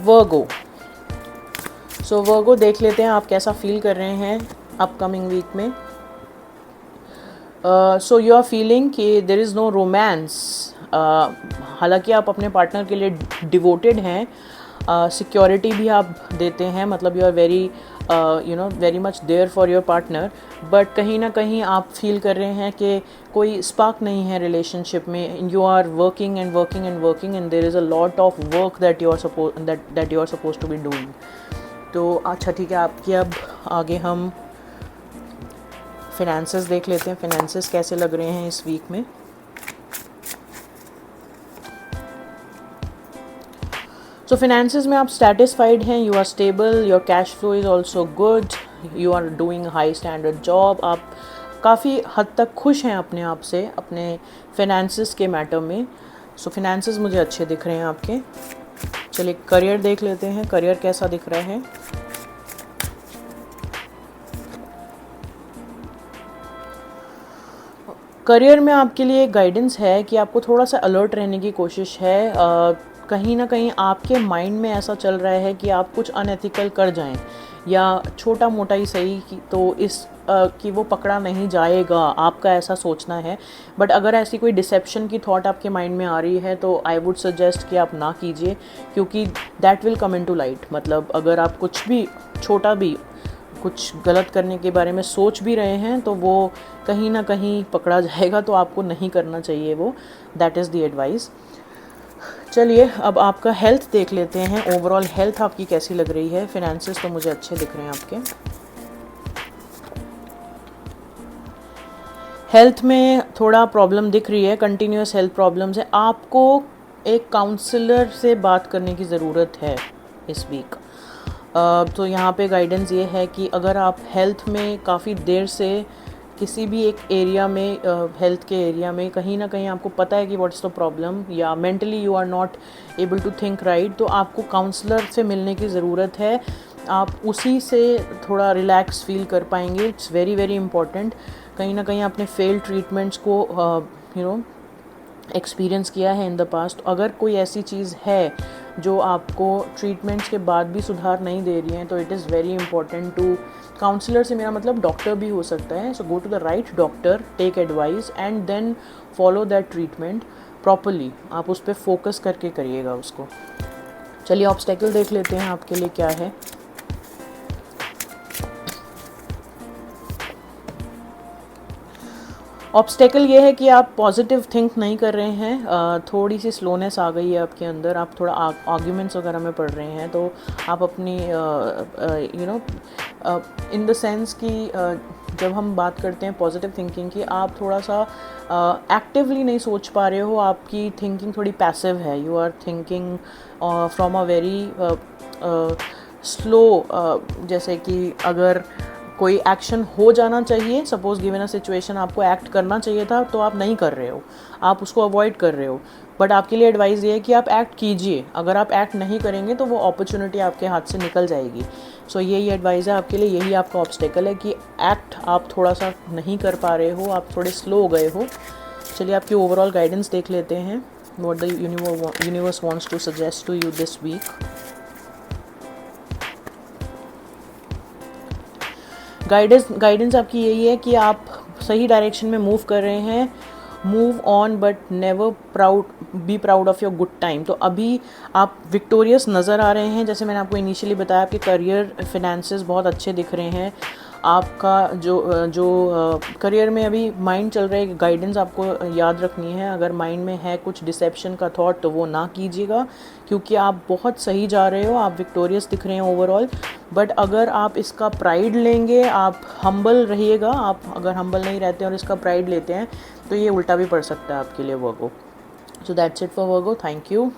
वर्गो, सो वर्गो देख लेते हैं आप कैसा फील कर रहे हैं अपकमिंग वीक में। सो यू आर फीलिंग कि देर इज़ नो रोमांस। हालांकि आप अपने पार्टनर के लिए डिवोटेड हैं, सिक्योरिटी भी आप देते हैं, मतलब you are very very much there for your partner, but कहीं ना कहीं आप फील कर रहे हैं कि कोई स्पार्क नहीं है रिलेशनशिप में। You are working and working and working and there is a lot of work that you are suppose to be doing. तो अच्छा ठीक है, आपकी अब आगे हम फिनेंसेस देख लेते हैं, फिनेंसेस कैसे लग रहे हैं इस वीक में। सो फिनेंसेस में आप सेटिस्फाइड हैं, you are stable, your cash flow is also good, you are doing high standard job, आप काफ़ी हद तक खुश हैं अपने आप से अपने फिनेंसेस के मैटर में। सो फिनेंसेस मुझे अच्छे दिख रहे हैं आपके। चलिए करियर देख लेते हैं, करियर कैसा दिख रहा है। करियर में आपके लिए गाइडेंस है कि आपको थोड़ा सा अलर्ट रहने की कोशिश है। कहीं ना कहीं आपके माइंड में ऐसा चल रहा है कि आप कुछ अनएथिकल कर जाएं या छोटा मोटा ही सही तो इस कि वो पकड़ा नहीं जाएगा, आपका ऐसा सोचना है। बट अगर ऐसी कोई डिसेप्शन की थॉट आपके माइंड में आ रही है तो आई वुड सजेस्ट कि आप ना कीजिए, क्योंकि that will come into light. मतलब अगर आप कुछ भी छोटा भी कुछ गलत करने के बारे में सोच भी रहे हैं तो वो कहीं ना कहीं पकड़ा जाएगा, तो आपको नहीं करना चाहिए वो। That is the advice. चलिए अब आपका हेल्थ देख लेते हैं, ओवरऑल हेल्थ आपकी कैसी लग रही है। फिनेंसेस तो मुझे अच्छे दिख रहे हैं आपके। हेल्थ में थोड़ा प्रॉब्लम दिख रही है, कंटिन्यूस हेल्थ प्रॉब्लम्स है। आपको एक काउंसलर से बात करने की ज़रूरत है इस वीक। तो यहाँ पे गाइडेंस ये है कि अगर आप हेल्थ में काफ़ी देर से किसी भी एक एरिया में हेल्थ के एरिया में कहीं ना कहीं आपको पता है कि व्हाट इज़ द प्रॉब्लम, या mentally you are not able to think right, तो आपको काउंसलर से मिलने की ज़रूरत है। आप उसी से थोड़ा रिलैक्स फील कर पाएंगे। It's very very important. कहीं ना कहीं आपने फेल्ड ट्रीटमेंट्स को एक्सपीरियंस किया है इन द पास्ट। अगर कोई ऐसी चीज़ है जो आपको ट्रीटमेंट्स के बाद भी सुधार नहीं दे रही है तो it is very important to counsellor से मेरा मतलब डॉक्टर भी हो सकता है। So go to the right doctor, take advice and then follow that treatment properly. आप उस पर फोकस करके करिएगा उसको। चलिए ऑब्स्टेकल देख लेते हैं आपके लिए क्या है। ऑब्स्टेकल ये है कि आप पॉजिटिव थिंक नहीं कर रहे हैं, थोड़ी सी स्लोनेस आ गई है आपके अंदर, आप थोड़ा आर्ग्यूमेंट्स वगैरह में पढ़ रहे हैं। तो आप अपनी इन द सेंस कि जब हम बात करते हैं पॉजिटिव थिंकिंग की, आप थोड़ा सा एक्टिवली नहीं सोच पा रहे हो, आपकी थिंकिंग थोड़ी पैसिव है। You are thinking from a very slow, जैसे कि अगर कोई एक्शन हो जाना चाहिए, सपोज गिवन अ सिचुएशन आपको एक्ट करना चाहिए था तो आप नहीं कर रहे हो, आप उसको अवॉइड कर रहे हो। बट आपके लिए एडवाइस ये है कि आप एक्ट कीजिए। अगर आप एक्ट नहीं करेंगे तो वो अपॉर्चुनिटी आपके हाथ से निकल जाएगी। सो यही एडवाइस है आपके लिए, यही आपका ऑब्स्टेकल है कि एक्ट आप थोड़ा सा नहीं कर पा रहे हो, आप थोड़े स्लो हो गए हो। चलिए आपकी ओवरऑल गाइडेंस देख लेते हैं, what the universe wants to suggest to you this week. Guidance आपकी यही है कि आप सही डायरेक्शन में मूव कर रहे हैं। Move on but never be proud of your good time. तो अभी आप विक्टोरियस नज़र आ रहे हैं। जैसे मैंने आपको इनिशियली बताया, आपके करियर फिनेंसेस बहुत अच्छे दिख रहे हैं। आपका जो करियर में अभी माइंड चल रहा है, गाइडेंस आपको याद रखनी है। अगर माइंड में है कुछ डिसेप्शन का थॉट तो वो ना कीजिएगा, क्योंकि आप बहुत सही जा रहे हो, आप विक्टोरियस दिख रहे हैं ओवरऑल। बट अगर आप इसका प्राइड लेंगे, आप हम्बल रहिएगा। आप अगर हम्बल नहीं रहते हैं और इसका प्राइड लेते हैं तो ये उल्टा भी पड़ सकता है आपके लिए Virgo. So that's it for Virgo. Thank you.